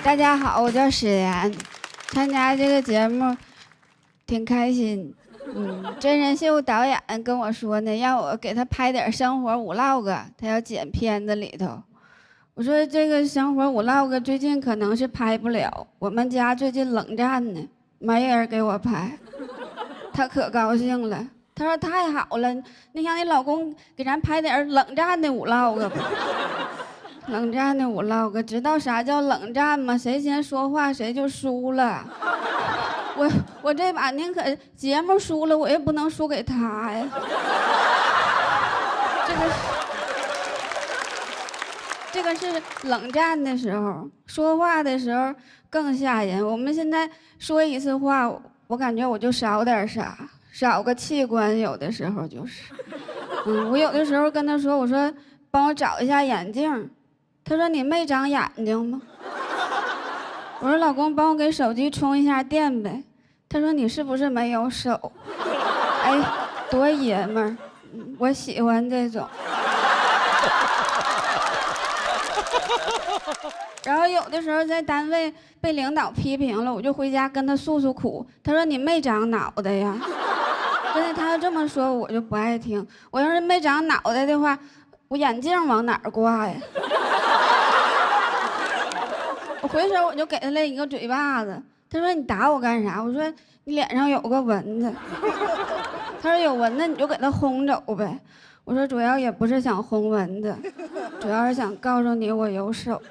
大家好，我叫史岩，参加这个节目挺开心。真人秀导演跟我说呢，让我给他拍点生活vlog，他要剪片子里头。我说这个生活vlog最近可能是拍不了，我们家最近冷战呢，没人给我拍。他可高兴了，他说太好了，你让你老公给咱拍点冷战的vlog吧。冷战的vlog，知道啥叫冷战吗？谁先说话谁就输了。我这把宁可节目输了，我也不能输给他呀。这个是冷战的时候，说话的时候更吓人。我们现在说一次话，我感觉我就少点啥，少个器官，有的时候就是。我有的时候跟他说，我说帮我找一下眼镜。他说你没长眼睛吗？我说老公帮我给手机充一下电呗。他说你是不是没有手？哎，多爷们儿，我喜欢这种。然后有的时候在单位被领导批评了，我就回家跟他诉诉苦。他说你没长脑袋呀。真的，他要这么说我就不爱听。我要是没长脑袋的话，我眼镜往哪儿挂呀？我回手我就给他了一个嘴巴子。他说你打我干啥？我说你脸上有个蚊子。他说有蚊子你就给他轰走呗。我说主要也不是想轰蚊子，主要是想告诉你我有手。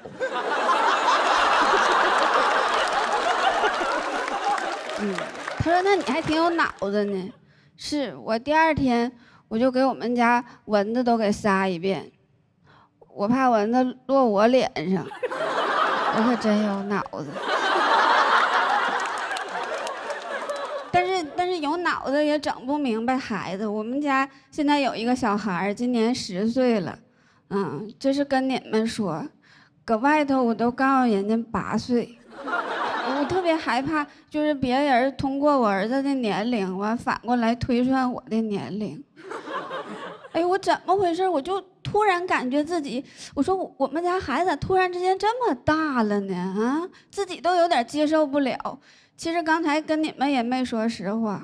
他说那你还挺有脑子呢。是我第二天我就给我们家蚊子都给杀一遍，我怕蚊子落我脸上。我可真有脑子。但是有脑子也整不明白孩子。我们家现在有一个小孩，今年10岁了。这是跟你们说，搁外头我都告诉人家8岁。我特别害怕，就是别人通过我儿子的年龄，完反过来推算我的年龄。哎，我怎么回事？我就突然感觉自己，我说我们家孩子突然之间这么大了呢？自己都有点接受不了。其实刚才跟你们也没说实话。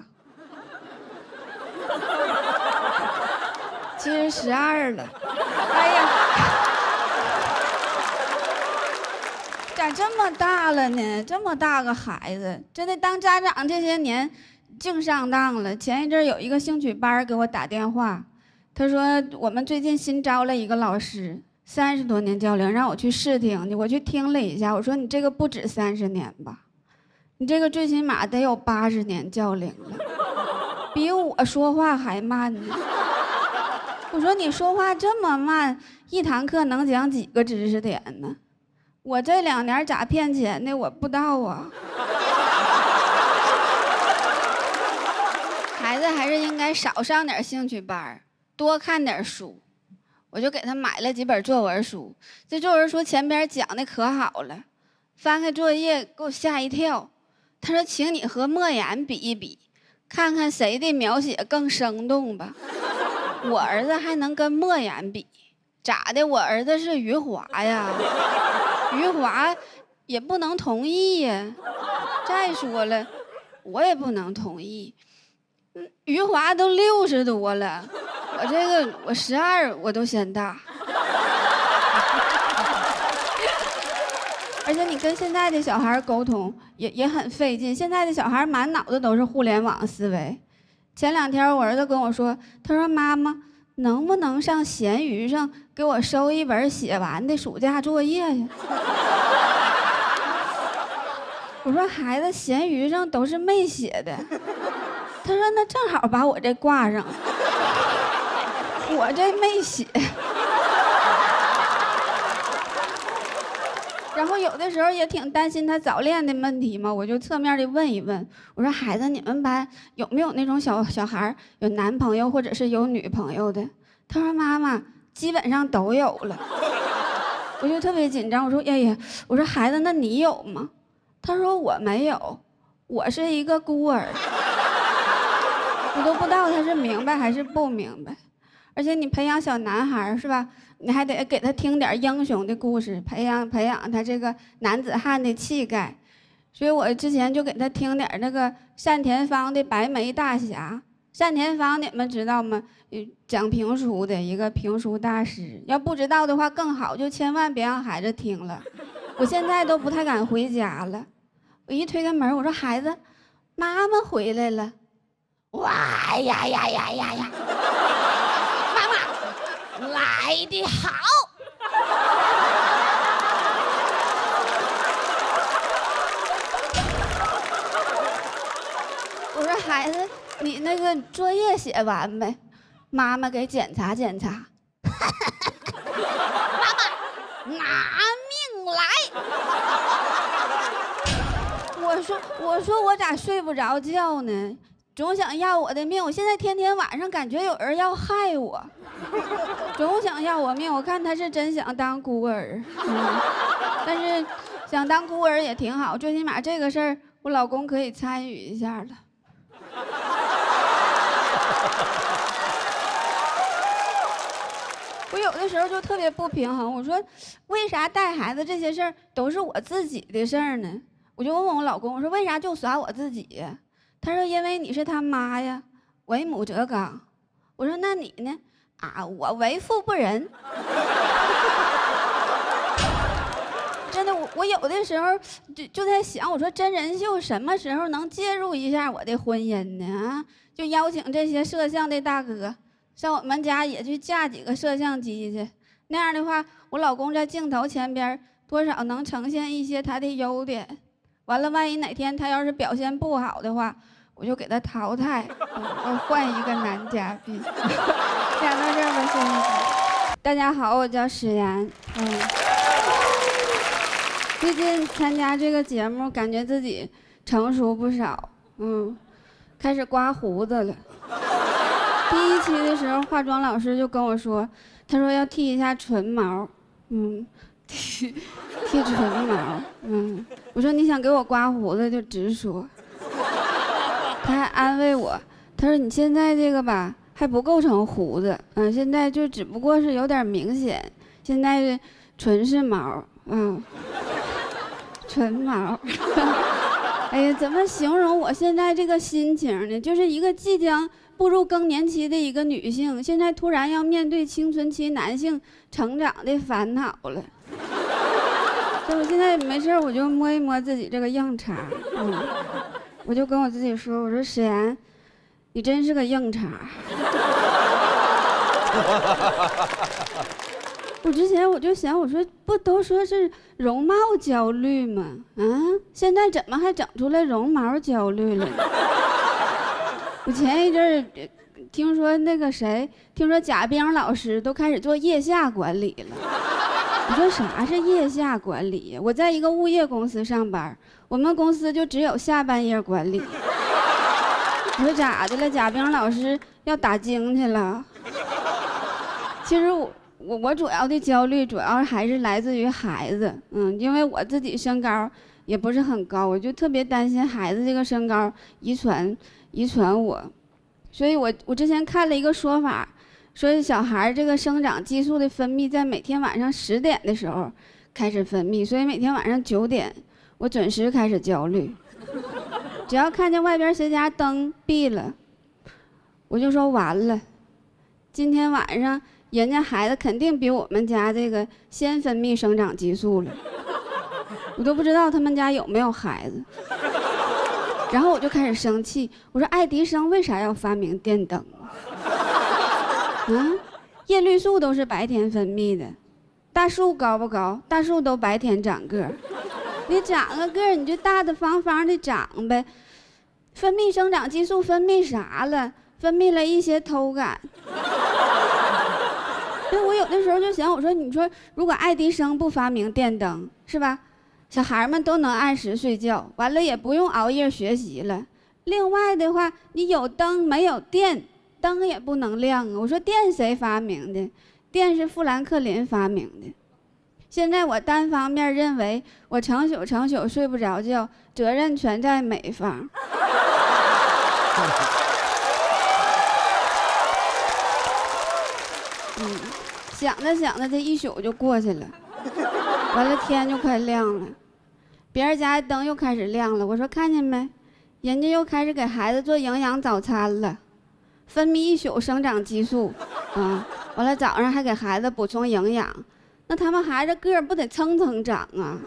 其实12了。哎呀，咋这么大了呢？这么大个孩子，真的当家长这些年净上当了。前一阵有一个兴趣班给我打电话，他说我们最近新招了一个老师，30多年教龄，让我去试听。我去听了一下，我说你这个不止30年吧，你这个最起码得有80年教龄了，比我说话还慢呢。我说你说话这么慢，一堂课能讲几个知识点呢？我这2年咋骗钱的我不知道啊。孩子还是应该少上点兴趣班，多看点书。我就给他买了几本作文书，这作文书前边讲的可好了，翻开作业给我吓一跳。他说请你和莫言比一比，看看谁的描写更生动吧。我儿子还能跟莫言比，咋的？我儿子是余华呀，余华也不能同意呀。再说了，我也不能同意。余华都60多了，我这个我12我都嫌大。而且你跟现在的小孩沟通也很费劲，现在的小孩满脑子都是互联网思维。前2天我儿子跟我说，他说妈妈能不能上闲鱼上给我收一本写完的暑假作业呀？我说孩子闲鱼上都是没写的。他说那正好把我这挂上，我这没写。然后有的时候也挺担心他早恋的问题嘛，我就侧面的问一问，我说孩子，你们班有没有那种小孩有男朋友或者是有女朋友的？他说妈妈基本上都有了。我就特别紧张，我说哎呀，我说孩子，那你有吗？他说我没有，我是一个孤儿。我都不知道他是明白还是不明白。而且你培养小男孩是吧？你还得给他听点英雄的故事，培养他这个男子汉的气概。所以我之前就给他听点那个单田芳的《白眉大侠》。单田芳你们知道吗？讲评书的一个评书大师。要不知道的话更好，就千万别让孩子听了。我现在都不太敢回家了。我一推开门，我说孩子，妈妈回来了。哇呀呀呀呀呀！妈妈来得好。我说孩子，你那个作业写完没？妈妈给检查检查。妈妈拿命来！我说我咋睡不着觉呢？总想要我的命，我现在天天晚上感觉有人要害我，总想要我命。我看他是真想当孤儿，但是想当孤儿也挺好，最起码这个事儿我老公可以参与一下了。我有的时候就特别不平衡，我说为啥带孩子这些事儿都是我自己的事儿呢？我就问我老公，我说为啥就耍我自己呀？他说因为你是他妈呀，为母则刚。我说那你呢？啊，我为富不仁。真的，我有的时候就在想，我说真人秀什么时候能介入一下我的婚姻呢？啊，就邀请这些摄像的大哥上我们家也去架几个摄像机去，那样的话，我老公在镜头前边多少能呈现一些他的优点。完了，万一哪天他要是表现不好的话，我就给他淘汰，我换一个男嘉宾。讲到这儿吧，谢谢。大家好，我叫史岩。最近参加这个节目，感觉自己成熟不少。开始刮胡子了。第一期的时候，化妆老师就跟我说，他说要剃一下唇毛。剃唇毛。我说你想给我刮胡子就直说。他还安慰我，他说你现在这个吧还不构成胡子，现在就只不过是有点明显，现在纯是毛，纯毛。哎呀，怎么形容我现在这个心情呢？就是一个即将步入更年期的一个女性，现在突然要面对青春期男性成长的烦恼了。所以我现在没事我就摸一摸自己这个硬茬，我就跟我自己说，我说史岩，你真是个硬茬。我之前我就想，我说不都说是容貌焦虑吗？现在怎么还整出来绒毛焦虑了呢？我前一阵儿听说那个谁，听说贾冰老师都开始做腋下管理了。你说啥是腋下管理呀？我在一个物业公司上班，我们公司就只有下半夜管理。我说咋的了？贾冰老师要打精去了？其实我主要的焦虑主要还是来自于孩子，因为我自己身高也不是很高，我就特别担心孩子这个身高遗传我，所以我之前看了一个说法，说小孩这个生长激素的分泌在每天晚上10点的时候开始分泌，所以每天晚上9点我准时开始焦虑，只要看见外边谁家灯闭了，我就说完了，今天晚上人家孩子肯定比我们家这个先分泌生长激素了，我都不知道他们家有没有孩子。然后我就开始生气，我说爱迪生为啥要发明电灯？叶绿素都是白天分泌的，大树高不高？大树都白天长个儿，你长个个儿你就大大方方的长呗。分泌生长激素分泌啥了？分泌了一些偷感。所以我有的时候就想，我说你说如果爱迪生不发明电灯，是吧？小孩们都能按时睡觉，完了也不用熬夜学习了。另外的话，你有灯没有电，灯也不能亮啊。我说电谁发明的？电是富兰克林发明的。现在我单方面认为我成宿睡不着觉，责任全在美方。想着想着，这一宿就过去了，完了天就快亮了，别人家的灯又开始亮了。我说看见没，人家又开始给孩子做营养早餐了，分泌一宿生长激素，完了早上还给孩子补充营养，那他们孩子个儿不得蹭蹭长啊？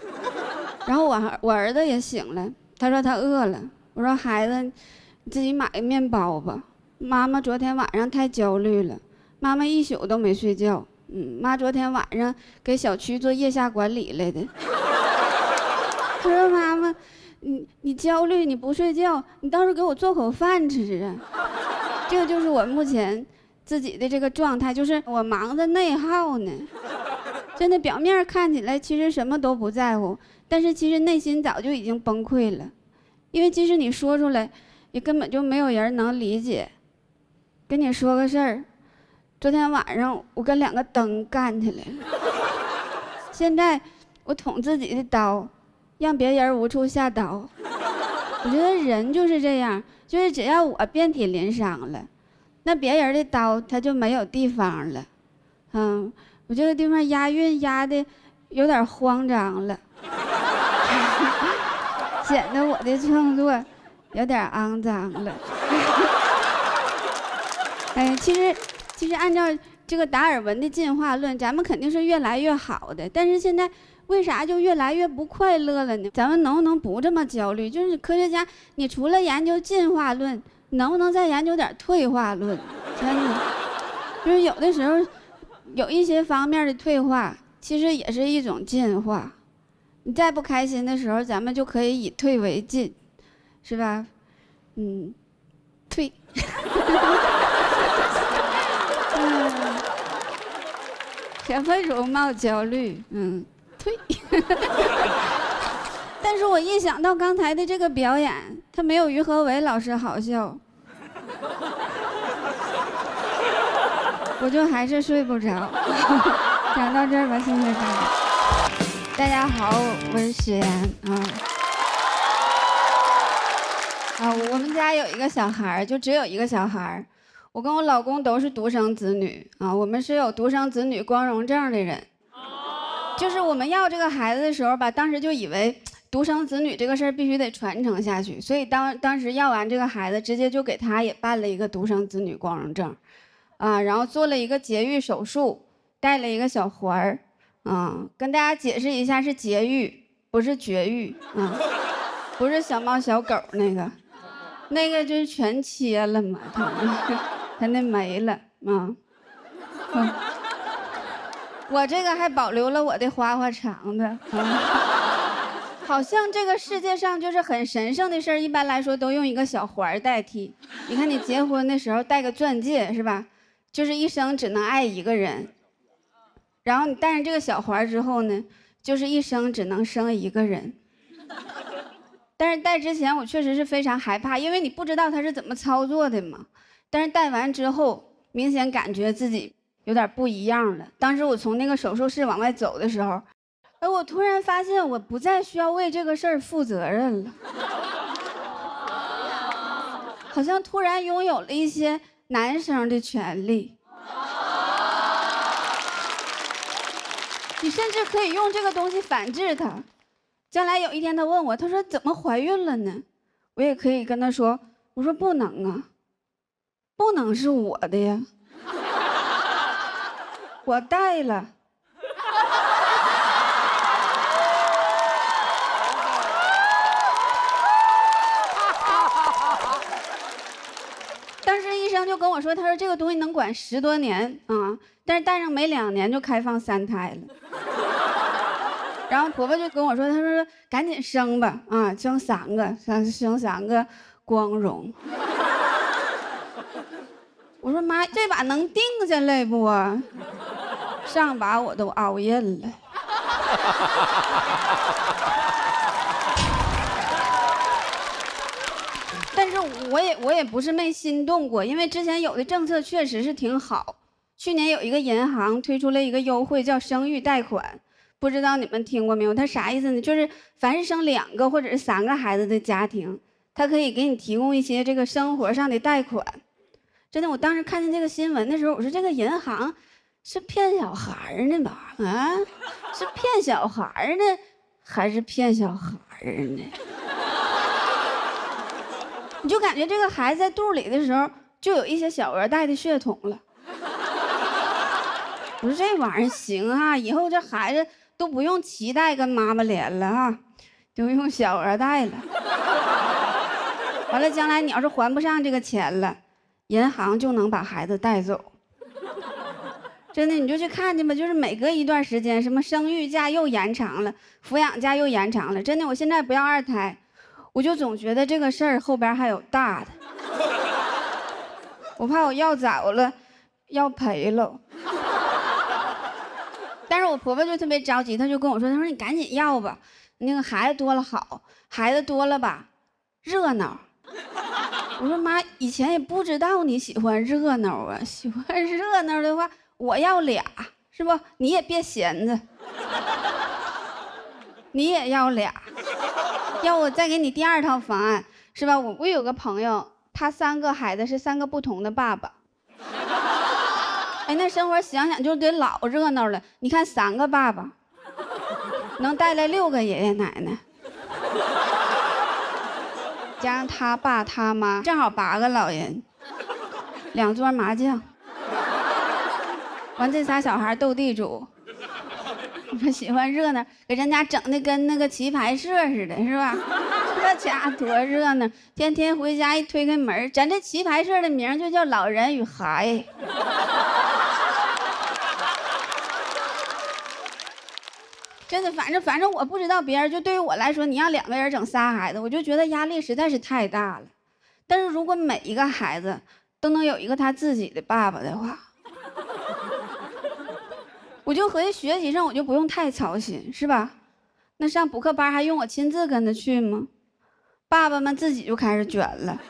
然后我儿子也醒了，他说他饿了，我说孩子，你自己买个面包吧，妈妈昨天晚上太焦虑了，妈妈一宿都没睡觉。妈昨天晚上给小区做腋下管理来的。他说妈妈，你焦虑，你不睡觉，你倒是给我做口饭吃啊。这个就是我目前自己的这个状态，就是我忙着内耗呢。真的表面看起来其实什么都不在乎，但是其实内心早就已经崩溃了，因为即使你说出来，也根本就没有人能理解。跟你说个事儿。昨天晚上我跟2个灯干起来了，现在我捅自己的刀，让别人无处下刀。我觉得人就是这样，就是只要我遍体鳞伤了，那别人的刀他就没有地方了。我这个地方押韵押的有点慌张了，显得我的创作有点肮脏了。其实按照这个达尔文的进化论，咱们肯定是越来越好的，但是现在为啥就越来越不快乐了呢？咱们能不能不这么焦虑？就是科学家，你除了研究进化论，能不能再研究点退化论？真的，就是有的时候有一些方面的退化，其实也是一种进化。你再不开心的时候，咱们就可以以退为进，是吧？退。学会容貌焦虑，退。但是我一想到刚才的这个表演，他没有于和伟老师好笑，我就还是睡不着。讲到这儿吧，谢谢大家。大家好，我是史岩我们家有一个小孩，就只有一个小孩。我跟我老公都是独生子女我们是有独生子女光荣证的人。就是我们要这个孩子的时候吧，当时就以为独生子女这个事儿必须得传承下去，所以当时要完这个孩子，直接就给他也办了一个独生子女光荣证，然后做了一个节育手术，带了一个小环儿，跟大家解释一下，是节育，不是绝育不是小猫小狗那个就是全切了嘛，他那没了我这个还保留了我的花花肠子好像这个世界上就是很神圣的事儿，一般来说都用一个小环代替。你看你结婚的时候戴个钻戒是吧？就是一生只能爱一个人。然后你戴上这个小环之后呢，就是一生只能生一个人。但是戴之前我确实是非常害怕，因为你不知道他是怎么操作的嘛。但是戴完之后，明显感觉自己有点不一样了。当时我从那个手术室往外走的时候，我突然发现我不再需要为这个事儿负责任了，好像突然拥有了一些男生的权利。你甚至可以用这个东西反制他。将来有一天他问我，他说怎么怀孕了呢？我也可以跟他说，我说不能啊，不能是我的呀，我带了。当时医生就跟我说，他说这个东西能管10多年但是戴上没2年就开放3胎了。然后婆婆就跟我说，她说赶紧生吧生3个，生3个光荣。我说妈，这把能定下来不上把我都熬印了。但是我也不是没心动过，因为之前有的政策确实是挺好。去年有一个银行推出了一个优惠，叫生育贷款。不知道你们听过没有？它啥意思呢？就是凡是生2个或者是3个孩子的家庭，它可以给你提供一些这个生活上的贷款。真的，我当时看见这个新闻的时候，我说这个银行是骗小孩呢吧？啊，是骗小孩呢，还是骗小孩呢？你就感觉这个孩子在肚里的时候，就有一些小鹅带的血统了。我说这玩意儿行啊，以后这孩子都不用脐带跟妈妈连了啊，就用小鹅带了。完了，将来你要是还不上这个钱了，银行就能把孩子带走。真的，你就去看去吧，就是每隔一段时间，什么生育假又延长了，抚养假又延长了。真的，我现在不要二胎，我就总觉得这个事儿后边还有大的，我怕我要早了，要赔了。但是我婆婆就特别着急，她就跟我说：“她说你赶紧要吧，那个孩子多了好，孩子多了吧，热闹。”我说妈，以前也不知道你喜欢热闹啊，喜欢热闹的话，我要俩，是不？你也别闲着，你也要俩，要我再给你第二套方案，是吧？我有个朋友，他3个孩子是3个不同的爸爸。哎，那生活想想就得老热闹了。你看3个爸爸，能带来6个爷爷奶奶，加上他爸他妈，正好8个老人，2桌麻将，完这仨小孩斗地主。我喜欢热闹，给人家整的跟那个棋牌社似的，是吧？这家多热闹！天天回家一推开门，咱这棋牌社的名就叫老人与孩。真的，反正我不知道别人，就对于我来说，你让2个人整3孩子，我就觉得压力实在是太大了。但是如果每一个孩子都能有一个他自己的爸爸的话，我就合计学习上我就不用太操心，是吧？那上补课班还用我亲自跟着去吗？爸爸们自己就开始卷了。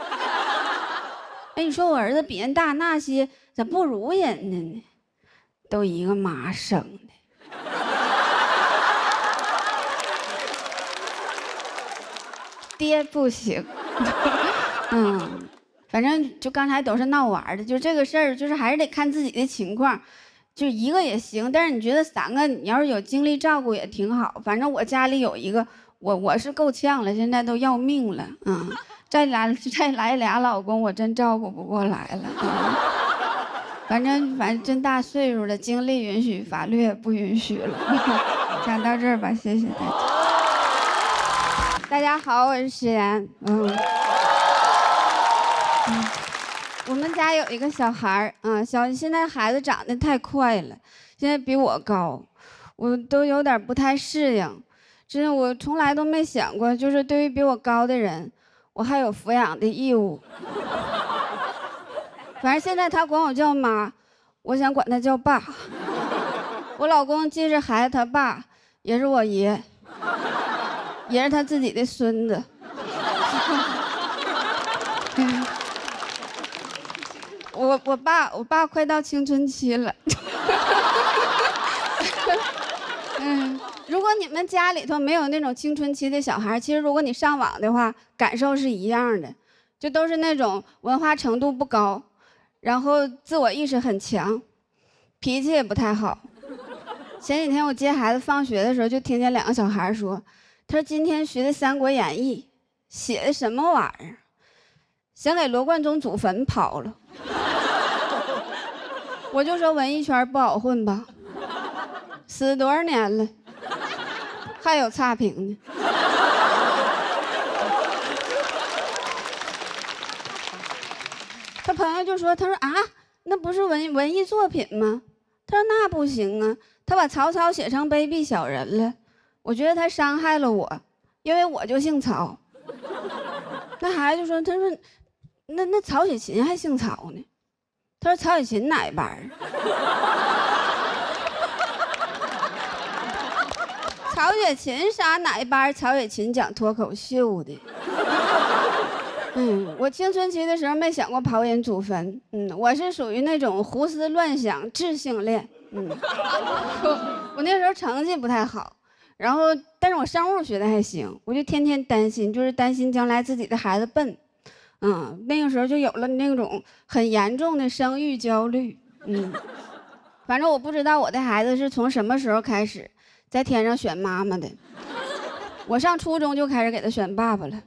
哎，你说我儿子比人大那些，咋不如人家呢？都一个妈生的。爹不行。反正就刚才都是闹玩的，就这个事儿，就是还是得看自己的情况，就一个也行。但是你觉得3个，你要是有精力照顾也挺好。反正我家里有一个，我是够呛了，现在都要命了。再来俩老公，我真照顾不过来了。反正真大岁数了，精力允许，法律也不允许了。讲到这儿吧，谢谢大家。大家好，我是石岩。我们家有一个小孩儿，现在孩子长得太快了，现在比我高，我都有点不太适应。真的，我从来都没想过，就是对于比我高的人，我还有抚养的义务。反正现在他管我叫妈，我想管他叫爸。我老公既是孩子他爸，也是我爷，也是他自己的孙子。我爸快到青春期了。如果你们家里头没有那种青春期的小孩，其实如果你上网的话，感受是一样的，就都是那种文化程度不高，然后自我意识很强，脾气也不太好。前几天我接孩子放学的时候，就听见2个小孩说，他说今天学的《三国演义》，写的什么玩意儿，想给罗贯中祖坟刨了。我就说文艺圈不好混吧，死多少年了，还有差评呢。他朋友就说，他说啊，那不是文艺作品吗？他说那不行啊，他把曹操写成卑鄙小人了，我觉得他伤害了我，因为我就姓曹。那孩子就说，他说那曹雪芹还姓曹呢。他说曹雪芹哪一班？曹雪芹啥哪一班？曹雪芹讲脱口秀的。我青春期的时候没想过刨人祖坟。我是属于那种胡思乱想、智性恋。我那时候成绩不太好，然后但是我生物学的还行，我就天天担心，就是担心将来自己的孩子笨。那个时候就有了那种很严重的生育焦虑。反正我不知道我的孩子是从什么时候开始在天上选妈妈的。我上初中就开始给他选爸爸了。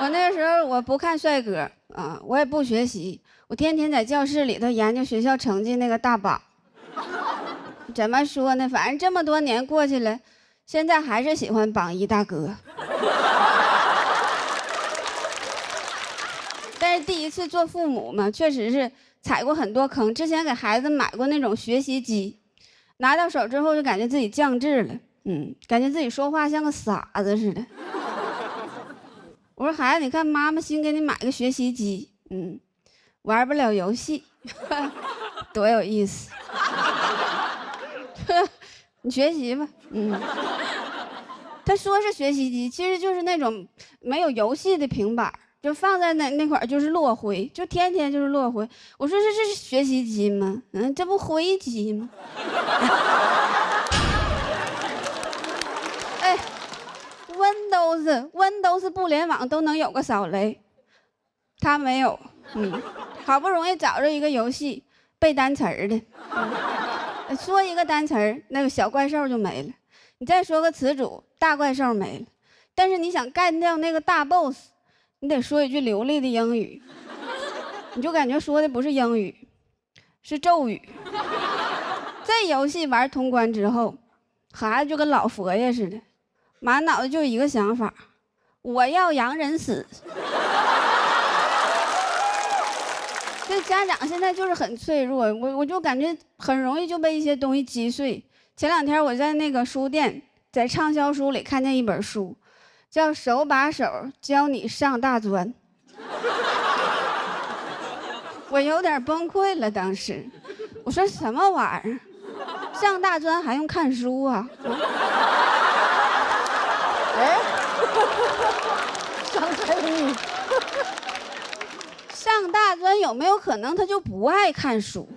我那个时候我不看帅哥啊，我也不学习，我天天在教室里头研究学校成绩那个大榜。怎么说呢？反正这么多年过去了，现在还是喜欢榜一大哥。但是第一次做父母嘛，确实是踩过很多坑。之前给孩子买过那种学习机，拿到手之后就感觉自己降智了，感觉自己说话像个傻子似的。我说孩子，你看妈妈新给你买个学习机，玩不了游戏，多有意思。你学习吧，他说是学习机，其实就是那种没有游戏的平板。就放在那块儿就是落灰，就天天就是落灰。我说这是学习机吗？这不灰机吗？哎 ，Windows 不联网都能有个扫雷，他没有。好不容易找着一个游戏背单词儿的，说一个单词儿，那个小怪兽就没了。你再说个词组，大怪兽没了。但是你想干掉那个大 boss。你得说一句流利的英语，你就感觉说的不是英语，是咒语。这游戏玩通关之后，孩子就跟老佛爷似的，满脑子就一个想法：我要洋人死。这家长现在就是很脆弱，我就感觉很容易就被一些东西击碎。前两天我在那个书店，在畅销书里看见一本书。叫手把手教你上大专，我有点崩溃了。当时我说什么玩意儿，上大专还用看书啊？哎，上真语，上大专有没有可能他就不爱看书？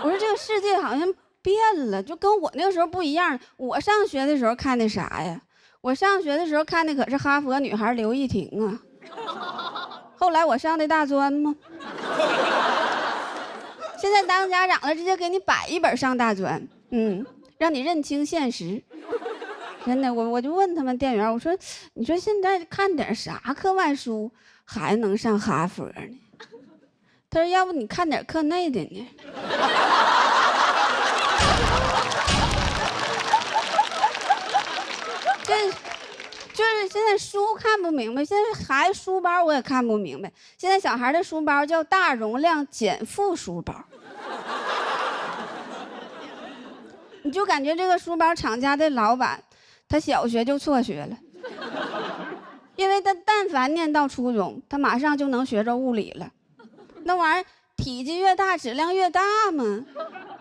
我说这个世界好像变了，就跟我那个时候不一样。我上学的时候看的啥呀？我上学的时候看的可是哈佛女孩刘亦婷啊，后来我上的大专吗？现在当家长了，直接给你摆一本上大专，让你认清现实。真的，我就问他们店员，我说，你说现在看点啥课外书还能上哈佛呢？他说，要不你看点课内的呢？就是现在书看不明白，现在孩子书包我也看不明白。现在小孩的书包叫大容量减负书包，你就感觉这个书包厂家的老板，他小学就辍学了，因为他但凡念到初中，他马上就能学着物理了。那玩意儿体积越大，质量越大嘛。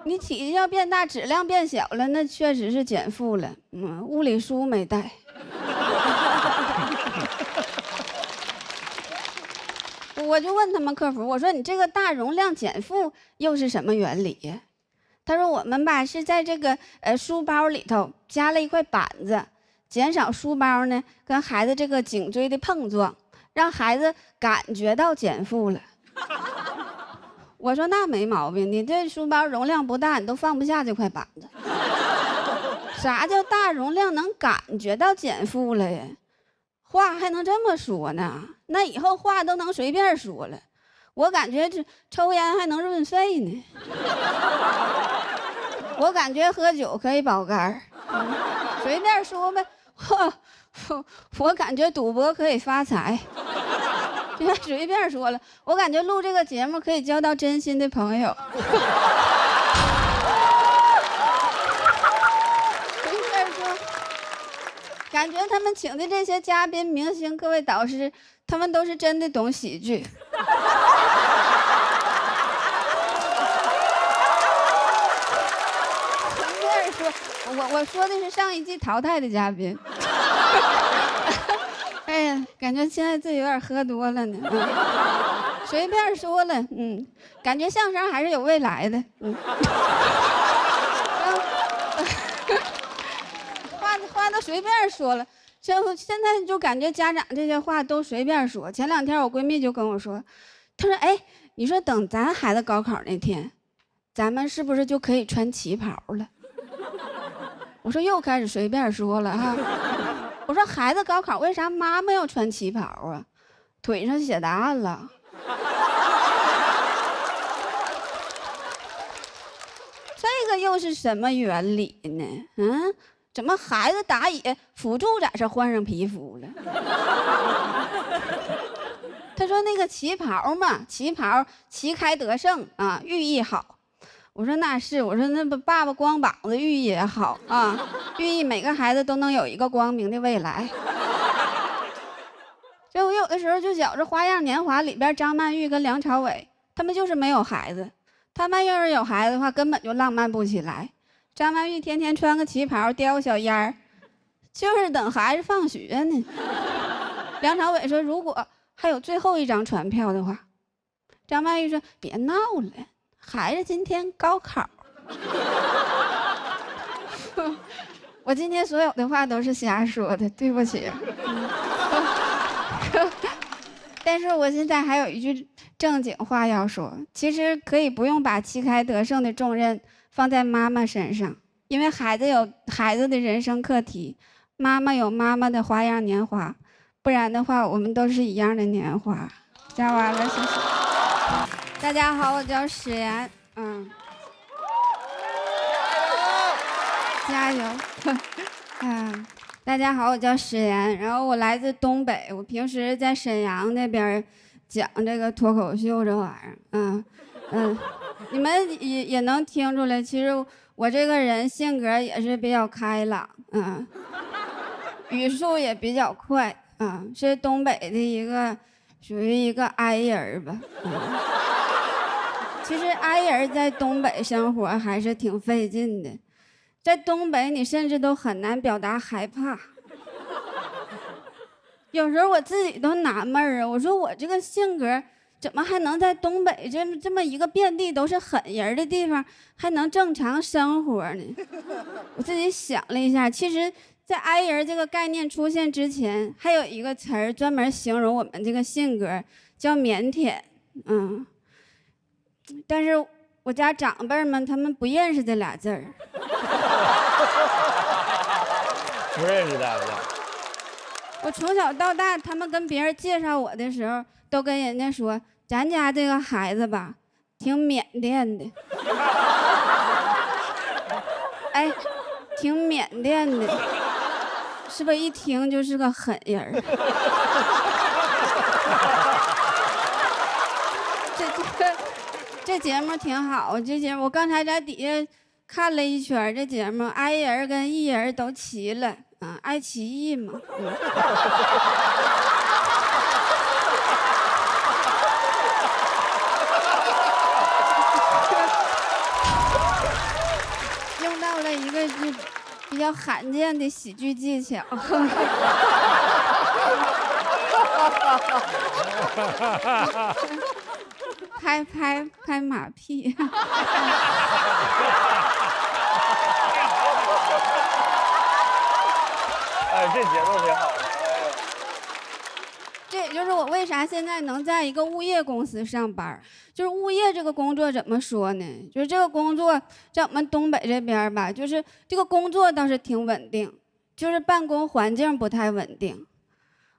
你体积要变大，质量变小了，那确实是减负了。物理书没带。我就问他们客服，我说你这个大容量减负又是什么原理呀？他说我们吧是在这个书包里头加了一块板子，减少书包呢跟孩子这个颈椎的碰撞，让孩子感觉到减负了。我说那没毛病，你这书包容量不大，你都放不下这块板子。啥叫大容量能感觉到减负了呀？话还能这么说呢？那以后话都能随便说了。我感觉这抽烟还能润肺呢。我感觉喝酒可以保肝，随便说呗。我感觉赌博可以发财。现在随便说了，我感觉录这个节目可以交到真心的朋友。随便说，感觉他们请的这些嘉宾、明星、各位导师，他们都是真的懂喜剧。随便说，我说的是上一季淘汰的嘉宾。哎呀，感觉现在自己有点喝多了呢。随便说了，感觉相声还是有未来的。话都随便说了，现在就感觉家长这些话都随便说。前两天我闺蜜就跟我说，她说：“哎，你说等咱孩子高考那天，咱们是不是就可以穿旗袍了？我说又开始随便说了哈。我说孩子高考为啥妈妈要穿旗袍啊？腿上写答案了。这个又是什么原理呢？嗯，怎么孩子打野，辅助咋是换上皮肤了？他说那个旗袍嘛，旗袍旗开得胜啊，寓意好。我说那是，我说那不爸爸光膀子寓意也好啊，寓意每个孩子都能有一个光明的未来。就我有的时候就觉着《花样年华》里边张曼玉跟梁朝伟他们就是没有孩子，他们要是有孩子的话，根本就浪漫不起来。张曼玉天天穿个旗袍，叼个小烟儿，就是等孩子放学呢。梁朝伟说，如果还有最后一张船票的话，张曼玉说别闹了，孩子今天高考。我今天所有的话都是瞎说的，对不起。但是我现在还有一句正经话要说，其实可以不用把旗开得胜的重任放在妈妈身上，因为孩子有孩子的人生课题，妈妈有妈妈的花样年华，不然的话我们都是一样的年华。讲完了，谢谢。大家好，我叫史岩，加油。大家好，我叫史岩，然后我来自东北，我平时在沈阳那边讲这个脱口秀这玩意儿，你们也能听出来，其实我这个人性格也是比较开朗，语速也比较快，是东北的一个属于一个 I 人吧，其实 I 人在东北生活还是挺费劲的。在东北，你甚至都很难表达害怕。有时候我自己都纳闷儿啊，我说我这个性格怎么还能在东北这么一个遍地都是狠人的地方还能正常生活呢？我自己想了一下，其实，在 I 人这个概念出现之前，还有一个词儿专门形容我们这个性格，叫腼腆。但是我家长辈们他们不认识这俩字儿。不认识的。我从小到大，他们跟别人介绍我的时候，都跟人家说，咱家这个孩子吧，挺腼腆的。哎，挺腼腆的，是不是一听就是个狠人？这节目挺好，这节目我刚才在底下看了一圈，这节目 I 人跟 E 人都齐了，爱奇艺嘛。用到了一个比较罕见的喜剧技巧。拍马屁。哎，这节奏挺好的。这也就是我为啥现在能在一个物业公司上班。就是物业这个工作怎么说呢？就是这个工作在我们东北这边吧，就是这个工作倒是挺稳定，就是办公环境不太稳定。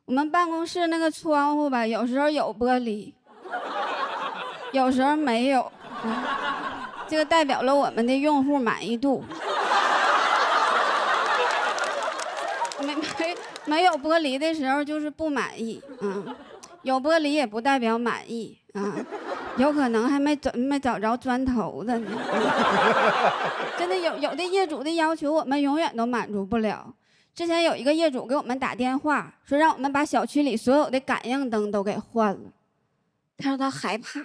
我们办公室那个窗户吧，有时候有玻璃，有时候没有，这个代表了我们的用户满意度。没有玻璃的时候就是不满意，有玻璃也不代表满意，有可能还没找着砖头的呢。真的有的业主的要求我们永远都满足不了。之前有一个业主给我们打电话，说让我们把小区里所有的感应灯都给换了。他说他害怕，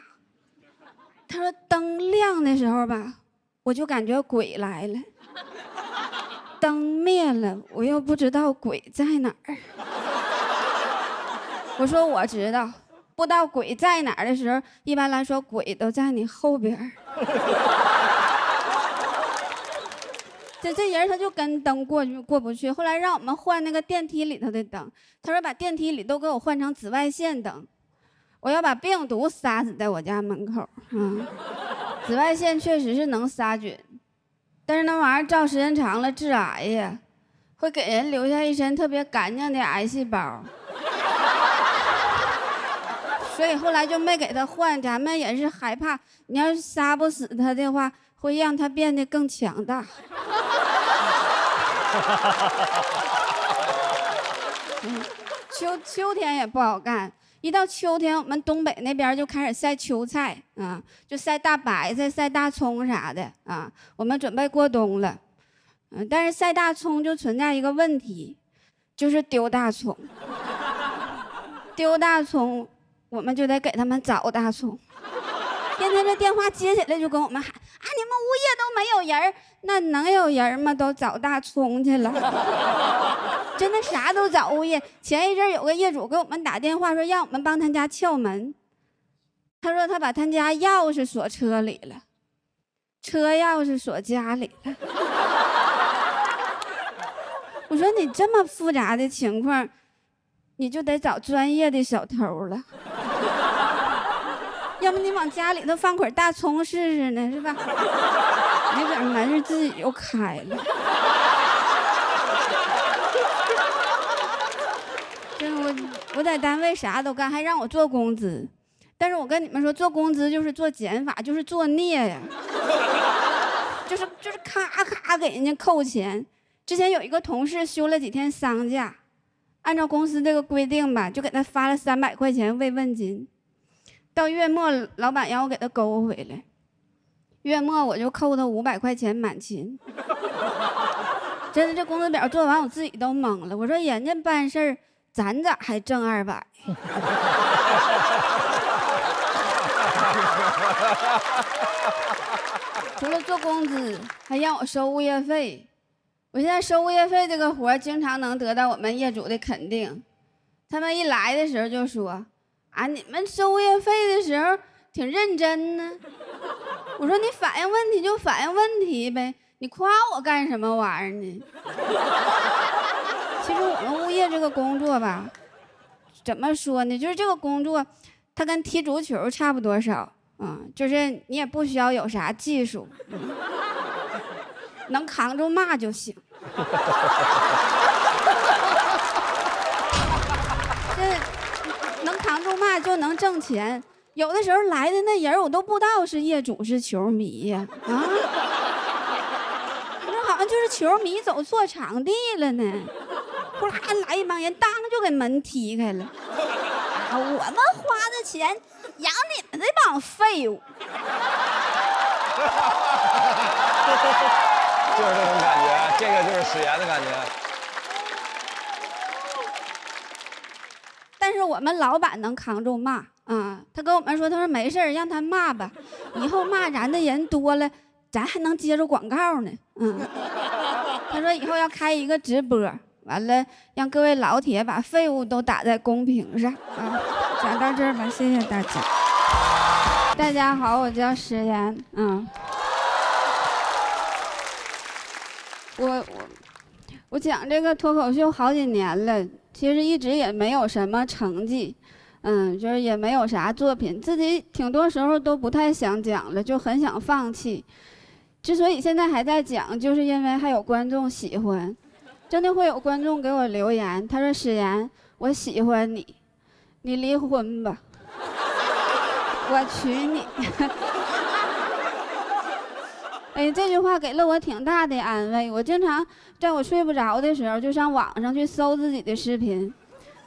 他说灯亮的时候吧，我就感觉鬼来了。灯灭了，我又不知道鬼在哪儿。我说我知道，不知道鬼在哪儿的时候，一般来说鬼都在你后边。这人他就跟灯过不去，后来让我们换那个电梯里头的灯，他说把电梯里都给我换成紫外线灯，我要把病毒杀死在我家门口。紫外线确实是能杀菌，但是那玩意儿照时间长了致癌呀，会给人留下一身特别干净的癌细胞。所以后来就没给他换，咱们也是害怕，你要是杀不死他的话，会让他变得更强大。秋天也不好干，一到秋天，我们东北那边就开始晒秋菜啊，就晒大白菜、晒大葱啥的啊。我们准备过冬了，但是晒大葱就存在一个问题，就是丢大葱。丢大葱，我们就得给他们找大葱。天天这电话接起来就跟我们喊啊，你们物业都没有人，那能有人吗？都找大葱去了。真的啥都找物业。前一阵有个业主给我们打电话说让我们帮他家撬门，他说他把他家钥匙锁车里了，车钥匙锁家里了。我说你这么复杂的情况，你就得找专业的小偷了。要不你往家里头放捆大葱试试呢，是吧？没准门是自己就开了。我在单位啥都干，还让我做工资，但是我跟你们说，做工资就是做减法，就是作孽呀，就是咔咔给人家扣钱。之前有一个同事休了几天丧假，按照公司这个规定吧，就给他发了300块钱慰问金。到月末，老板让我给他勾回来，月末我就扣他500块钱满勤。真的，这工资表做完，我自己都懵了。我说人家办事儿，咱咋还挣200？除了做工资，还让我收物业费。我现在收物业费这个活，经常能得到我们业主的肯定。他们一来的时候就说。啊，你们收物业费的时候挺认真呢。我说你反映问题就反映问题呗，你夸我干什么玩意儿呢？其实我们物业这个工作吧，怎么说呢？就是这个工作，它跟踢足球差不多少，就是你也不需要有啥技术，能扛住骂就行。能扛住骂就能挣钱，有的时候来的那人我都不知道是业主是球迷呀，那好像就是球迷走错场地了呢，忽然来一帮人，当就给门踢开了。我们花的钱养你们这帮废物。就是这种感觉，这个就是史岩的感觉。但是我们老板能扛住骂啊，他跟我们说，他说没事儿，让他骂吧，以后骂咱的人多了，咱还能接着广告呢。他说以后要开一个直播，完了让各位老铁把废物都打在公屏上啊。讲到这儿吧，谢谢大家。大家好，我叫史岩，我讲这个脱口秀好几年了。其实一直也没有什么成绩，就是也没有啥作品，自己挺多时候都不太想讲了，就很想放弃。之所以现在还在讲，就是因为还有观众喜欢，真的会有观众给我留言，他说史岩，我喜欢你，你离婚吧，我娶你。哎，这句话给了我挺大的安慰。我经常在我睡不着的时候，就上网上去搜自己的视频，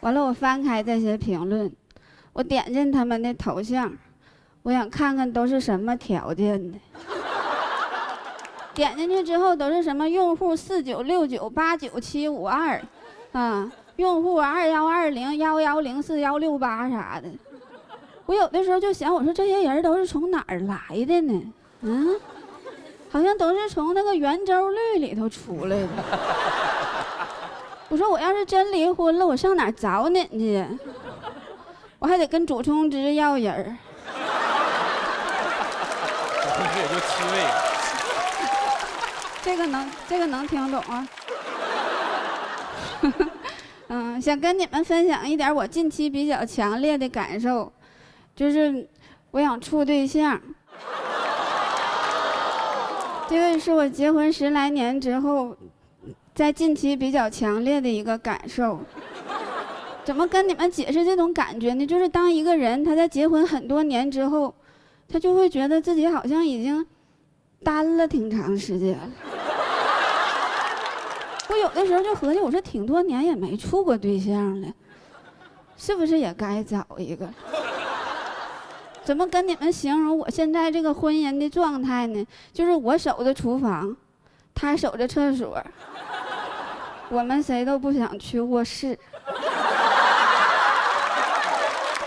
完了我翻开这些评论，我点进他们的头像，我想看看都是什么条件的。点进去之后都是什么用户49698972，用户212011041168啥的。我有的时候就想，我说这些人都是从哪儿来的呢？好像都是从那个圆周率里头出来的。我说我要是真离婚了，我上哪儿找你去？我还得跟祖冲之要人儿。祖冲之也就7位。这个能听懂啊？想跟你们分享一点我近期比较强烈的感受，就是我想处对象。这个是我结婚10来年之后，在近期比较强烈的一个感受。怎么跟你们解释这种感觉呢？就是当一个人他在结婚很多年之后，他就会觉得自己好像已经单了挺长时间了。我有的时候就合计，我说挺多年也没处过对象了，是不是也该找一个？怎么跟你们形容我现在这个婚姻的状态呢？就是我守着厨房，他守着厕所，我们谁都不想去卧室。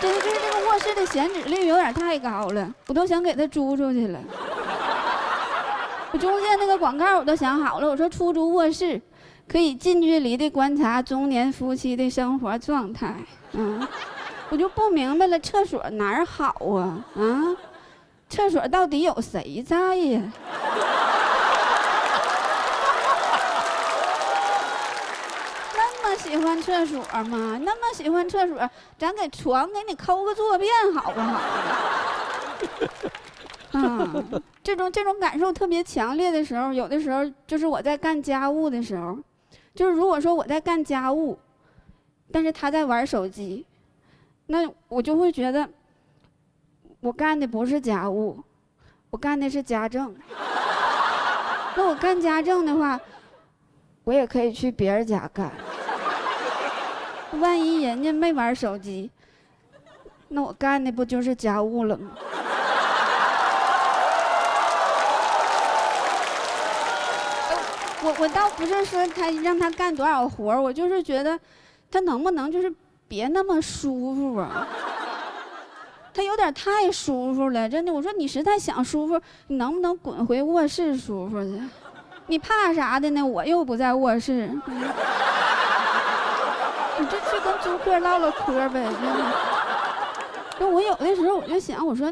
就是这个卧室的闲置率有点太高了，我都想给他租出去了。我中间那个广告我都想好了，我说出租卧室，可以近距离的观察中年夫妻的生活状态。我就不明白了，厕所哪儿好啊？厕所到底有谁在呀？那么喜欢厕所吗？那么喜欢厕所，咱给床给你抠个坐便好不好？这种感受特别强烈的时候，有的时候就是我在干家务的时候，就是如果说我在干家务，但是他在玩手机，那我就会觉得我干的不是家务，我干的是家政。那我干家政的话，我也可以去别人家干。万一人家没玩手机，那我干的不就是家务了吗？我倒不是说让他干多少活，我就是觉得他能不能就是别那么舒服啊？他有点太舒服了，真的。我说你实在想舒服，你能不能滚回卧室舒服去？你怕啥的呢？我又不在卧室。你就去跟租客唠唠嗑呗，真的。那我有的时候我就想，我说，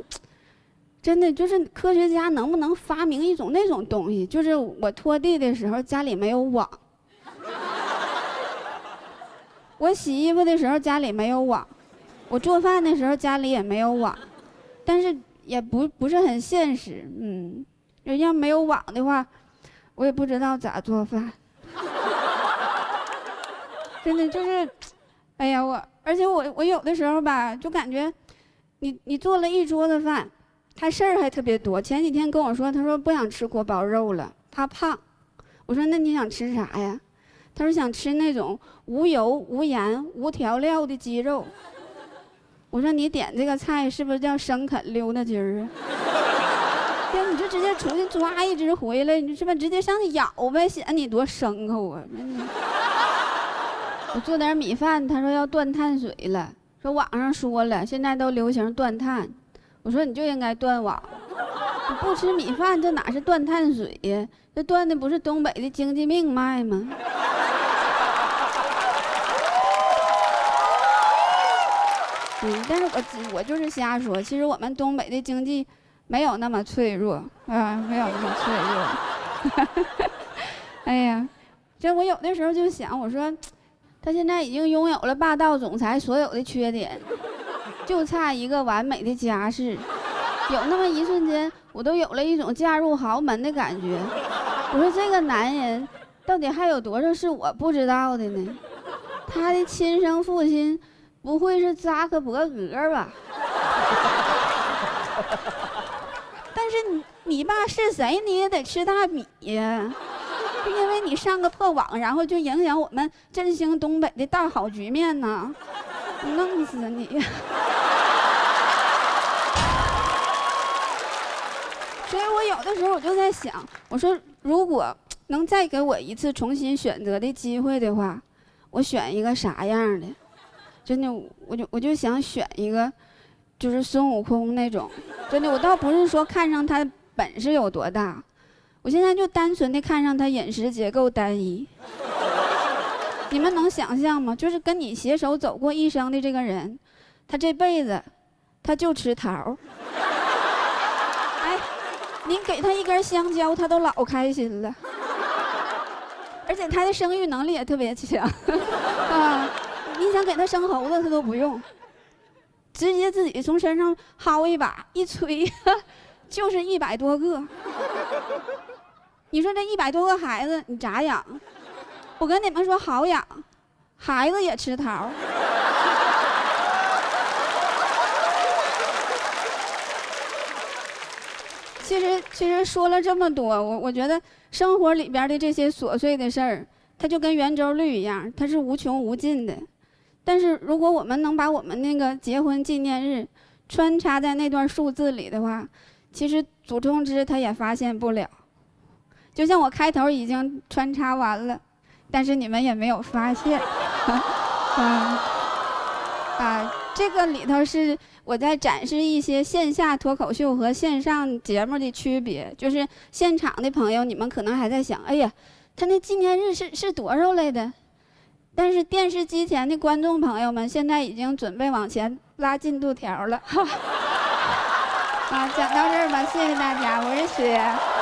真的就是科学家能不能发明一种那种东西，就是我拖地的时候家里没有网，我洗衣服的时候家里没有网，我做饭的时候家里也没有网，但是也不是很现实，要没有网的话，我也不知道咋做饭。真的就是，哎呀，而且我有的时候吧，就感觉，你做了一桌子饭，他事儿还特别多。前几天跟我说，他说不想吃锅包肉了，他胖。我说那你想吃啥呀？他说想吃那种无油、无盐、无调料的鸡肉。我说你点这个菜是不是叫生啃溜达鸡儿啊？对，你就直接出去抓一只回来，你是吧？直接上去咬呗，显你多牲口啊！我做点米饭，他说要断碳水了，说网上说了，现在都流行断碳。我说你就应该断网，你不吃米饭，这哪是断碳水呀？这断的不是东北的经济命脉吗？但是我就是瞎说，其实我们东北的经济没有那么脆弱啊，没有那么脆弱。哎呀，这我有的时候就想，我说。他现在已经拥有了霸道总裁所有的缺点，就差一个完美的家世。有那么一瞬间，我都有了一种嫁入豪门的感觉。我说这个男人到底还有多少是我不知道的呢？他的亲生父亲不会是扎克伯格吧？但是你爸是谁，你也得吃大米呀。因为你上个破网，然后就影响我们振兴东北的大好局面呢，弄死你！所以我有的时候我就在想，我说如果能再给我一次重新选择的机会的话，我选一个啥样的？真的，我就想选一个，就是孙悟空那种。真的，我倒不是说看上他本事有多大。我现在就单纯的看上他饮食结构单一，你们能想象吗？就是跟你携手走过一生的这个人，他这辈子他就吃桃。哎，你给他一根香蕉，他都老开心了。而且他的生育能力也特别强啊！你想给他生猴子，他都不用，直接自己从身上薅一把，一吹，就是100多个。你说这100多个孩子，你咋养？我跟你们说好养，孩子也吃桃。其实说了这么多，我觉得生活里边的这些琐碎的事儿，它就跟圆周率一样，它是无穷无尽的。但是如果我们能把我们那个结婚纪念日穿插在那段数字里的话，其实祖冲之他也发现不了。就像我开头已经穿插完了，但是你们也没有发现。这个里头是我在展示一些线下脱口秀和线上节目的区别。就是现场的朋友，你们可能还在想，哎呀，他那纪念日是多少来的？但是电视机前的观众朋友们，现在已经准备往前拉进度条了。讲到这儿吧，谢谢大家，我是雪。